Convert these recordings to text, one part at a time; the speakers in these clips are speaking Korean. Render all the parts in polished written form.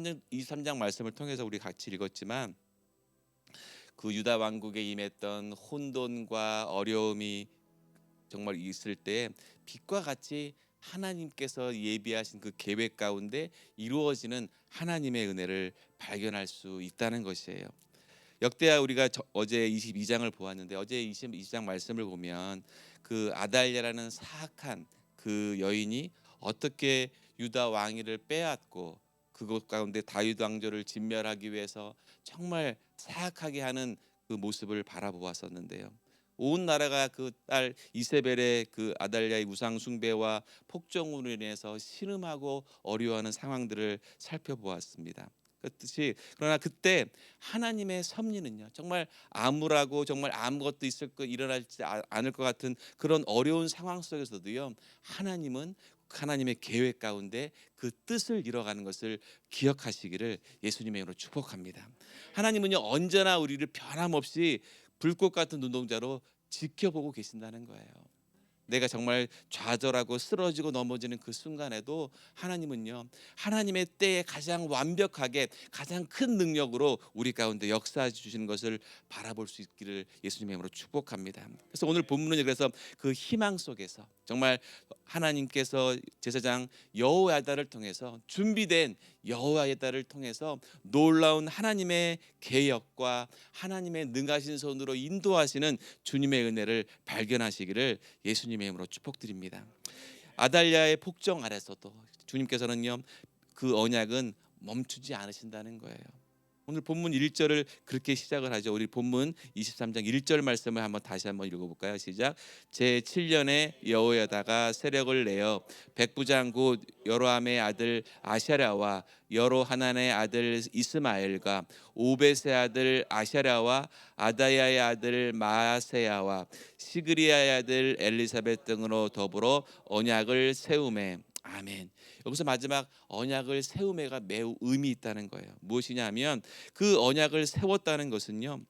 23장 말씀을 통해서 우리 같이 읽었지만 그 유다 왕국에 임했던 혼돈과 어려움이 정말 있을 때 빛과 같이 하나님께서 예비하신 그 계획 가운데 이루어지는 하나님의 은혜를 발견할 수 있다는 것이에요. 역대하 우리가 어제 22장을 보았는데 어제 22장 말씀을 보면 그 아달랴라는 사악한 그 여인이 어떻게 유다 왕위를 빼앗고 그곳 가운데 다윗 왕조를 진멸하기 위해서 정말 사악하게 하는 그 모습을 바라보았었는데요. 온 나라가 그 딸 이세벨의 그 아달랴의 우상 숭배와 폭정으로 인해서 신음하고 어려워하는 상황들을 살펴보았습니다. 그렇듯이 그러나 그때 하나님의 섭리는요, 정말 암울하고 정말 아무것도 일어나지 않을 것 같은 그런 어려운 상황 속에서도요, 하나님은 하나님의 계획 가운데 그 뜻을 이뤄가는 것을 기억하시기를 예수님의 이름으로 축복합니다. 하나님은요, 언제나 우리를 변함없이 불꽃 같은 눈동자로 지켜보고 계신다는 거예요. 내가 정말 좌절하고 쓰러지고 넘어지는 그 순간에도 하나님은요, 하나님의 때에 가장 완벽하게 가장 큰 능력으로 우리 가운데 역사해 주시는 것을 바라볼 수 있기를 예수님의 이름으로 축복합니다. 그래서 오늘 본문은 그래서 그 희망 속에서 정말 하나님께서 제사장 여호야다를 통해서 준비된 여호야다를 통해서 놀라운 하나님의 계획과 하나님의 능하신 손으로 인도하시는 주님의 은혜를 발견하시기를 예수님의 이름으로 축복드립니다. 아달랴의 폭정 아래서도 주님께서는요, 그 언약은 멈추지 않으신다는 거예요. 오늘 본문 1절을 그렇게 시작을 하죠. 우리 본문 23장 1절 말씀을 다시 한번 읽어볼까요? 시작. 제7년에 여호야다가 세력을 내어 백부장 곧 여로함의 아들 아샤랴와 여로하난의 아들 이스마엘과 오벳의 아들 아샤랴와 아다야의 아들 마아세야와 시그리아의 아들 엘리사벳 등으로 더불어 언약을 세우매. 아멘. 여기서 마지막 언약을 세우매가 매우 의미 있다는 거예요. 무엇이냐면 그 언약을 세웠다는 것은요,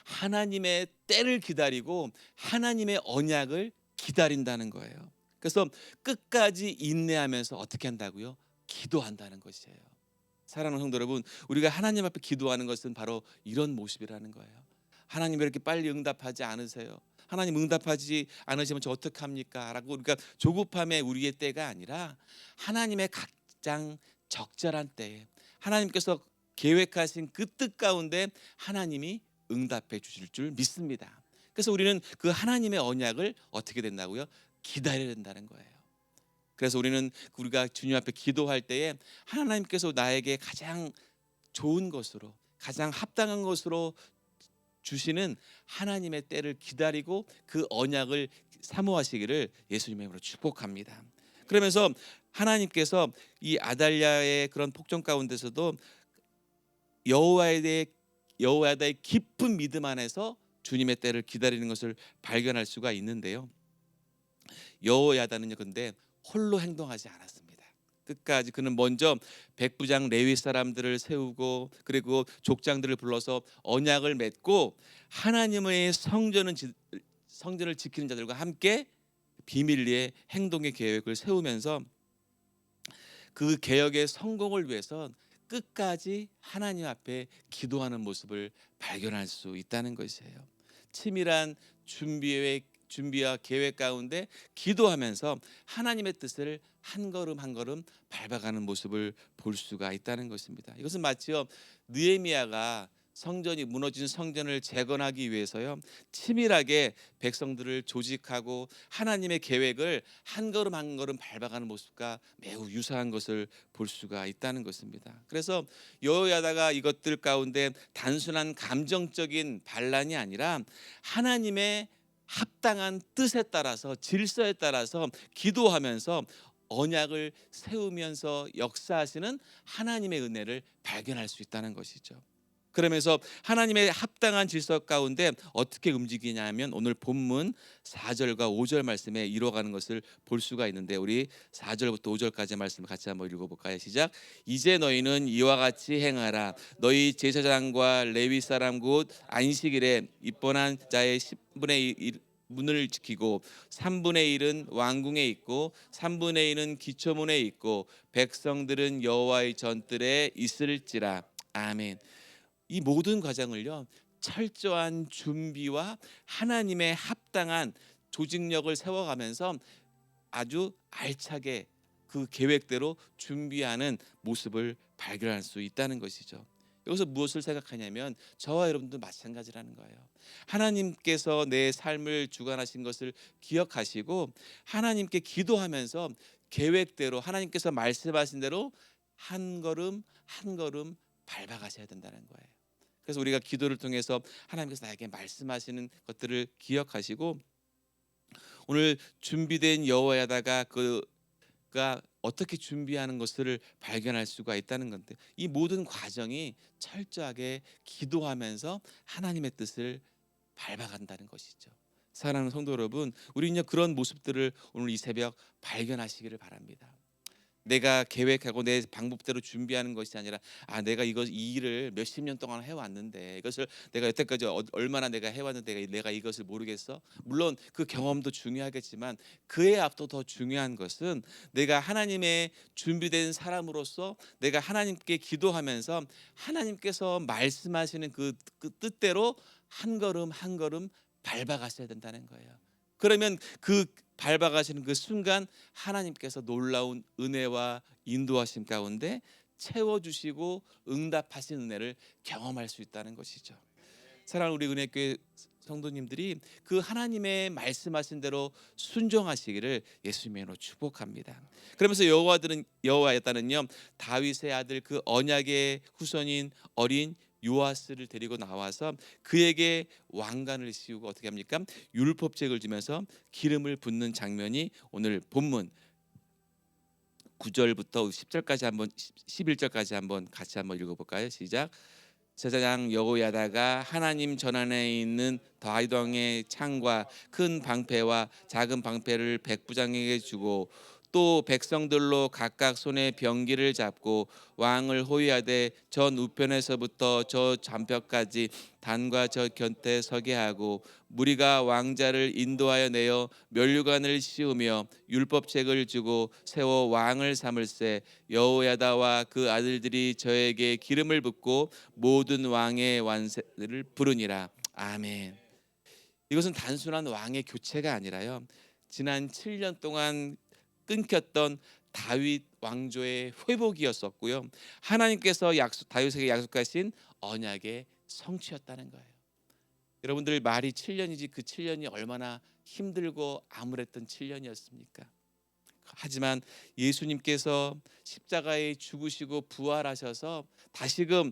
하나님의 때를 기다리고 하나님의 언약을 기다린다는 거예요. 그래서 끝까지 인내하면서 어떻게 한다고요? 기도한다는 것이에요. 사랑하는 성도 여러분, 우리가 하나님 앞에 기도하는 것은 바로 이런 모습이라는 거예요. 하나님 왜 이렇게 빨리 응답하지 않으세요? 하나님 응답하지 않으시면 저 어떡합니까? 라고 우리가 조급함의 우리의 때가 아니라 하나님의 가장 적절한 때에 하나님께서 계획하신 그 뜻 가운데 하나님이 응답해 주실 줄 믿습니다. 그래서 우리는 그 하나님의 언약을 어떻게 된다고요? 기다려야 된다는 거예요. 그래서 우리가 주님 앞에 기도할 때에 하나님께서 나에게 가장 좋은 것으로 가장 합당한 것으로 주시는 하나님의 때를 기다리고 그 언약을 사모하시기를 예수님의 이름으로 축복합니다. 그러면서 하나님께서 이 아달랴의 그런 폭정 가운데서도 여호와의 깊은 믿음 안에서 주님의 때를 기다리는 것을 발견할 수가 있는데요. 여호야다는요, 근데 홀로 행동하지 않았습니다. 끝까지 그는 먼저 백부장 레위 사람들을 세우고 그리고 족장들을 불러서 언약을 맺고 하나님의 성전을 지키는 자들과 함께 비밀리에 행동의 계획을 세우면서 그 개혁의 성공을 위해서 끝까지 하나님 앞에 기도하는 모습을 발견할 수 있다는 것이에요. 치밀한 준비와 계획 가운데 기도하면서 하나님의 뜻을 한 걸음 한 걸음 밟아가는 모습을 볼 수가 있다는 것입니다. 이것은 마치요, 느헤미야가 무너진 성전을 재건하기 위해서요, 치밀하게 백성들을 조직하고 하나님의 계획을 한 걸음 한 걸음 밟아가는 모습과 매우 유사한 것을 볼 수가 있다는 것입니다. 그래서 여호야다가 이것들 가운데 단순한 감정적인 반란이 아니라 하나님의 합당한 뜻에 따라서 질서에 따라서 기도하면서 언약을 세우면서 역사하시는 하나님의 은혜를 발견할 수 있다는 것이죠. 그러면서 하나님의 합당한 질서 가운데 어떻게 움직이냐면 오늘 본문 4절과 5절 말씀에 이루어가는 것을 볼 수가 있는데 우리 4절부터 5절까지 말씀을 같이 한번 읽어볼까요? 시작. 이제 너희는 이와 같이 행하라. 너희 제사장과 레위 사람 곧 안식일에 입번한 자의 10분의 1 문을 지키고 3분의 1은 왕궁에 있고 3분의 1은 기초문에 있고 백성들은 여호와의 전뜰에 있을지라. 아멘. 이 모든 과정을요 철저한 준비와 하나님의 합당한 조직력을 세워가면서 아주 알차게 그 계획대로 준비하는 모습을 발견할 수 있다는 것이죠. 여기서 무엇을 생각하냐면 저와 여러분도 마찬가지라는 거예요. 하나님께서 내 삶을 주관하신 것을 기억하시고 하나님께 기도하면서 계획대로 하나님께서 말씀하신 대로 한 걸음 한 걸음 밟아가셔야 된다는 거예요. 그래서 우리가 기도를 통해서 하나님께서 나에게 말씀하시는 것들을 기억하시고 오늘 준비된 여호와야다가 그가 어떻게 준비하는 것을 발견할 수가 있다는 건데 이 모든 과정이 철저하게 기도하면서 하나님의 뜻을 밟아간다는 것이죠. 사랑하는 성도 여러분, 우리는요 그런 모습들을 오늘 이 새벽 발견하시기를 바랍니다. 내가 계획하고 내 방법대로 준비하는 것이 아니라 내가 이 일을 몇십 년 동안 해왔는데 이것을 내가 여태까지 얼마나 내가 해왔는데 내가 이것을 모르겠어. 물론 그 경험도 중요하겠지만 그의 앞도 더 중요한 것은 내가 하나님의 준비된 사람으로서 내가 하나님께 기도하면서 하나님께서 말씀하시는 그 뜻대로 한 걸음 한 걸음 밟아가셔야 된다는 거예요. 그러면 그 밟아가시는 그 순간 하나님께서 놀라운 은혜와 인도하심 가운데 채워주시고 응답하신 은혜를 경험할 수 있다는 것이죠. 사랑하는 우리 은혜교회 성도님들이 그 하나님의 말씀하신 대로 순종하시기를 예수님으로 축복합니다. 그러면서 여호와였다는요 다윗의 아들 그 언약의 후손인 어린 요아스를 데리고 나와서 그에게 왕관을 씌우고 어떻게 합니까? 율법책을 주면서 기름을 붓는 장면이 오늘 본문 9절부터 10절까지 한번 11절까지 한번 같이 한번 읽어볼까요? 시작. 제사장 여호야다가 하나님 전안에 있는 다윗 왕의 창과 큰 방패와 작은 방패를 백부장에게 주고 또 백성들로 각각 손에 병기를 잡고 왕을 호위하되 전 우편에서부터 저 잔뼈까지 단과 저 곁에 서게 하고 무리가 왕자를 인도하여 내어 면류관을 씌우며 율법책을 주고 세워 왕을 삼을세 여호야다와 그 아들들이 저에게 기름을 붓고 모든 왕의 완세를 부르니라. 아멘. 이것은 단순한 왕의 교체가 아니라요 지난 7년 동안 끊겼던 다윗 왕조의 회복이었었고요 하나님께서 다윗에게 약속하신 언약의 성취였다는 거예요. 여러분들 말이 7년이지 그 7년이 얼마나 힘들고 암울했던 7년이었습니까? 하지만 예수님께서 십자가에 죽으시고 부활하셔서 다시금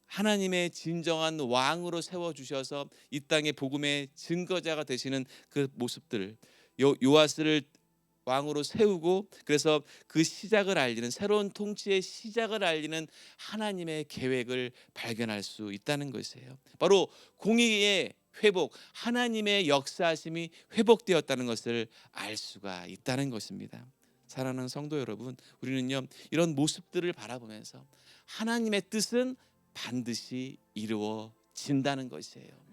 하나님의 진정한 왕으로 세워주셔서 이 땅의 복음의 증거자가 되시는 그 모습들 요아스를 왕으로 세우고 그래서 그 시작을 알리는 새로운 통치의 시작을 알리는 하나님의 계획을 발견할 수 있다는 것이에요. 바로 공의의 회복, 하나님의 역사하심이 회복되었다는 것을 알 수가 있다는 것입니다. 사랑하는 성도 여러분, 우리는요 이런 모습들을 바라보면서 하나님의 뜻은 반드시 이루어진다는 것이에요.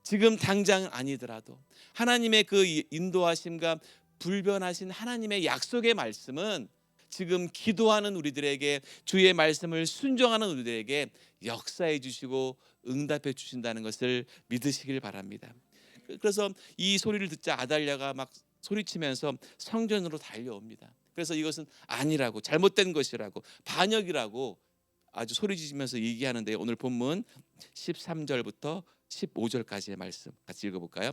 지금 당장 아니더라도 하나님의 그 인도하심과 불변하신 하나님의 약속의 말씀은 지금 기도하는 우리들에게 주의 말씀을 순종하는 우리들에게 역사해 주시고 응답해 주신다는 것을 믿으시길 바랍니다. 그래서 이 소리를 듣자 아달랴가 막 소리치면서 성전으로 달려옵니다. 그래서 이것은 아니라고 잘못된 것이라고 반역이라고 아주 소리지면서 얘기하는데 오늘 본문 13절부터 15절까지의 말씀 같이 읽어볼까요?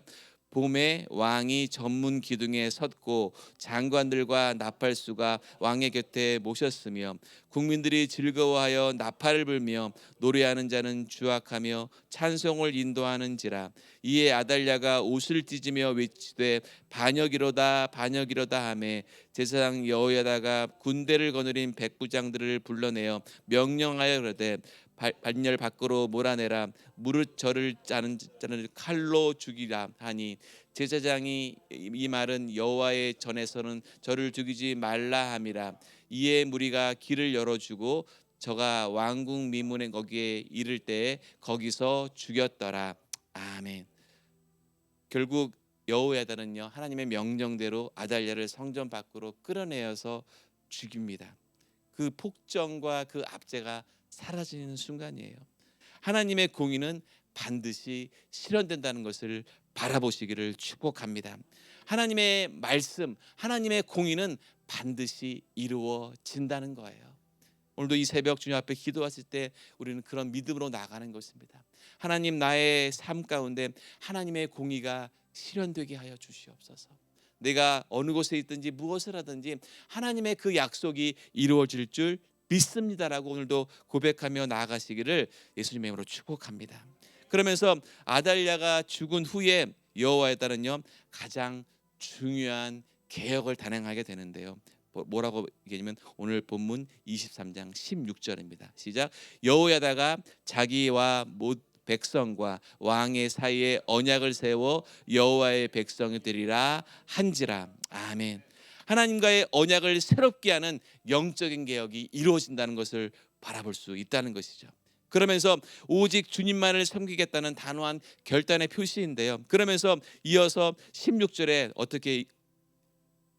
봄에 왕이 전문 기둥에 섰고 장관들과 나팔수가 왕의 곁에 모셨으며 국민들이 즐거워하여 나팔을 불며 노래하는 자는 주악하며 찬송을 인도하는지라. 이에 아달랴가 옷을 찢으며 외치되 반역이로다 반역이로다 하매 제사장 여호야다가 군대를 거느린 백부장들을 불러내어 명령하여 그러되 반열 밖으로 몰아내라 무릇 저를 짜는 자를 칼로 죽이라 하니 제사장이 이 말은 여호와의 전에서는 저를 죽이지 말라 함이라. 이에 무리가 길을 열어주고 저가 왕궁 미문에 거기에 이를 때에 거기서 죽였더라. 아멘. 결국 여호야다는요 하나님의 명령대로 아달랴를 성전 밖으로 끌어내어서 죽입니다. 그 폭정과 그 압제가 사라지는 순간이에요. 하나님의 공의는 반드시 실현된다는 것을 바라보시기를 축복합니다. 하나님의 말씀, 하나님의 공의는 반드시 이루어진다는 거예요. 오늘도 이 새벽 주님 앞에 기도하실 때 우리는 그런 믿음으로 나가는 것입니다. 하나님, 나의 삶 가운데 하나님의 공의가 실현되게 하여 주시옵소서. 내가 어느 곳에 있든지 무엇을 하든지 하나님의 그 약속이 이루어질 줄 믿습니다라고 오늘도 고백하며 나아가시기를 예수님의 이름으로 축복합니다. 그러면서 아달랴가 죽은 후에 여호와에 따른요 가장 중요한 개혁을 단행하게 되는데요. 뭐라고 얘기하냐면 오늘 본문 23장 16절입니다. 시작. 여호야다가 자기와 백성과 왕의 사이에 언약을 세워 여호와의 백성이 되리라 한지라. 아멘. 하나님과의 언약을 새롭게 하는 영적인 개혁이 이루어진다는 것을 바라볼 수 있다는 것이죠. 그러면서 오직 주님만을 섬기겠다는 단호한 결단의 표시인데요. 그러면서 이어서 16절에 어떻게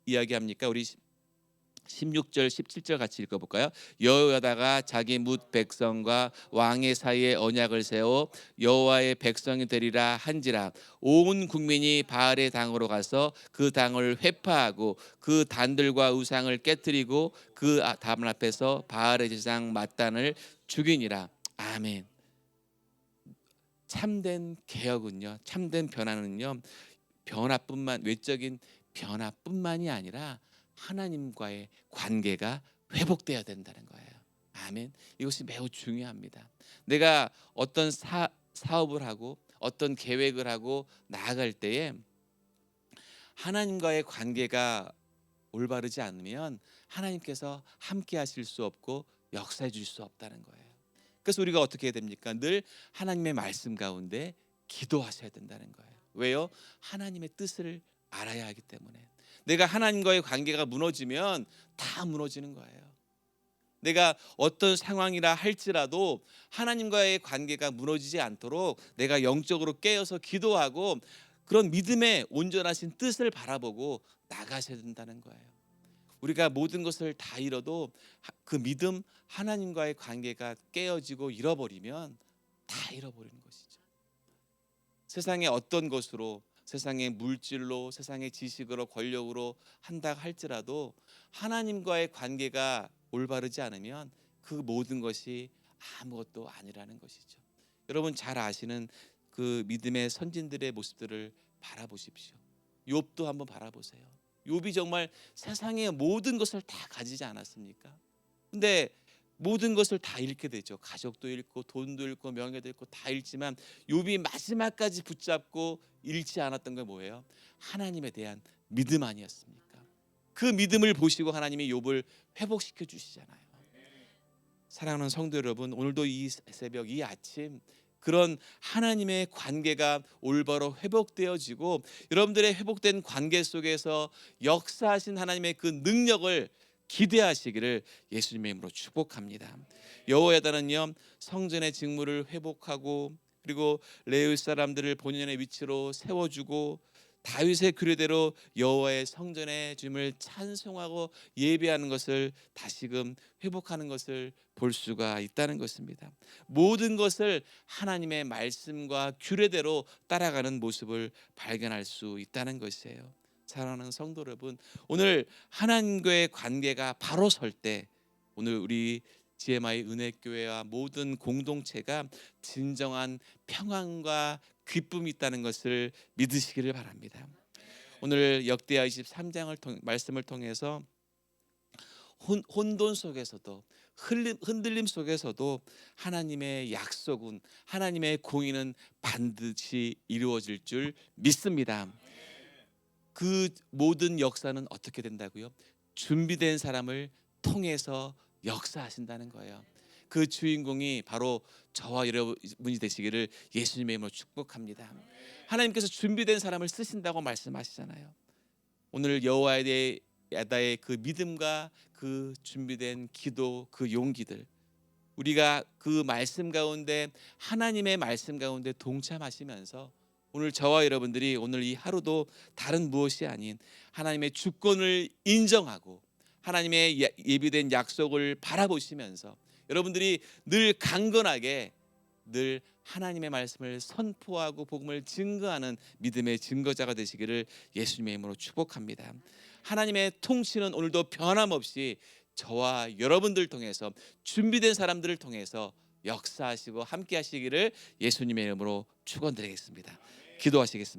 이야기합니까? 우리 16절 17절 같이 읽어볼까요? 여호야다가 자기 뭇 백성과 왕의 사이에 언약을 세워 여호와의 백성이 되리라 한지라. 온 국민이 바알의 당으로 가서 그 당을 회파하고 그 단들과 우상을 깨뜨리고 그 당 앞에서 바알의 제사장 맏단을 죽이니라. 아멘. 참된 개혁은요, 참된 변화는요, 외적인 변화뿐만이 아니라 하나님과의 관계가 회복되어야 된다는 거예요. 아멘. 이것이 매우 중요합니다. 내가 어떤 사업을 하고 어떤 계획을 하고 나아갈 때에 하나님과의 관계가 올바르지 않으면 하나님께서 함께 하실 수 없고 역사해 주실 수 없다는 거예요. 그래서 우리가 어떻게 해야 됩니까? 늘 하나님의 말씀 가운데 기도하셔야 된다는 거예요. 왜요? 하나님의 뜻을 알아야 하기 때문에. 내가 하나님과의 관계가 무너지면 다 무너지는 거예요. 내가 어떤 상황이라 할지라도 하나님과의 관계가 무너지지 않도록 내가 영적으로 깨어서 기도하고 그런 믿음의 온전하신 뜻을 바라보고 나가셔야 된다는 거예요. 우리가 모든 것을 다 잃어도 그 믿음, 하나님과의 관계가 깨어지고 잃어버리면 다 잃어버리는 것이죠. 세상의 어떤 것으로, 세상의 물질로, 세상의 지식으로, 권력으로 한다 할지라도 하나님과의 관계가 올바르지 않으면 그 모든 것이 아무것도 아니라는 것이죠. 여러분 잘 아시는 그 믿음의 선진들의 모습들을 바라보십시오. 욥도 한번 바라보세요. 욥이 정말 세상의 모든 것을 다 가지지 않았습니까? 근데 모든 것을 다 잃게 되죠. 가족도 잃고 돈도 잃고 명예도 잃고 다 잃지만 욥이 마지막까지 붙잡고 잃지 않았던 게 뭐예요? 하나님에 대한 믿음 아니었습니까? 그 믿음을 보시고 하나님이 욥을 회복시켜 주시잖아요. 사랑하는 성도 여러분, 오늘도 이 새벽 이 아침 그런 하나님의 관계가 올바로 회복되어지고 여러분들의 회복된 관계 속에서 역사하신 하나님의 그 능력을 기대하시기를 예수님의 이름으로 축복합니다. 여호야다는요 성전의 직무를 회복하고 그리고 레위 사람들을 본연의 위치로 세워주고 다윗의 규례대로 여호와의 성전의 주님을 찬송하고 예배하는 것을 다시금 회복하는 것을 볼 수가 있다는 것입니다. 모든 것을 하나님의 말씀과 규례대로 따라가는 모습을 발견할 수 있다는 것이에요. 사랑하는 성도 여러분, 오늘 하나님과의 관계가 바로 설 때 오늘 우리 GMI 은혜교회와 모든 공동체가 진정한 평안과 기쁨이 있다는 것을 믿으시기를 바랍니다. 오늘 역대하 23장을 말씀을 통해서 혼돈 속에서도 흔들림 속에서도 하나님의 약속은 하나님의 공의는 반드시 이루어질 줄 믿습니다. 그 모든 역사는 어떻게 된다고요? 준비된 사람을 통해서 역사하신다는 거예요. 그 주인공이 바로 저와 여러분이 되시기를 예수님의 이름으로 축복합니다. 하나님께서 준비된 사람을 쓰신다고 말씀하시잖아요. 오늘 여호와의 그 믿음과 그 준비된 기도, 그 용기들 우리가 그 말씀 가운데 하나님의 말씀 가운데 동참하시면서 오늘 저와 여러분들이 오늘 이 하루도 다른 무엇이 아닌 하나님의 주권을 인정하고 하나님의 예비된 약속을 바라보시면서 여러분들이 늘 강건하게 늘 하나님의 말씀을 선포하고 복음을 증거하는 믿음의 증거자가 되시기를 예수님의 이름으로 축복합니다. 하나님의 통치는 오늘도 변함없이 저와 여러분들 통해서 준비된 사람들을 통해서 역사하시고 함께 하시기를 예수님의 이름으로 축원드리겠습니다. 기도하시겠습니다.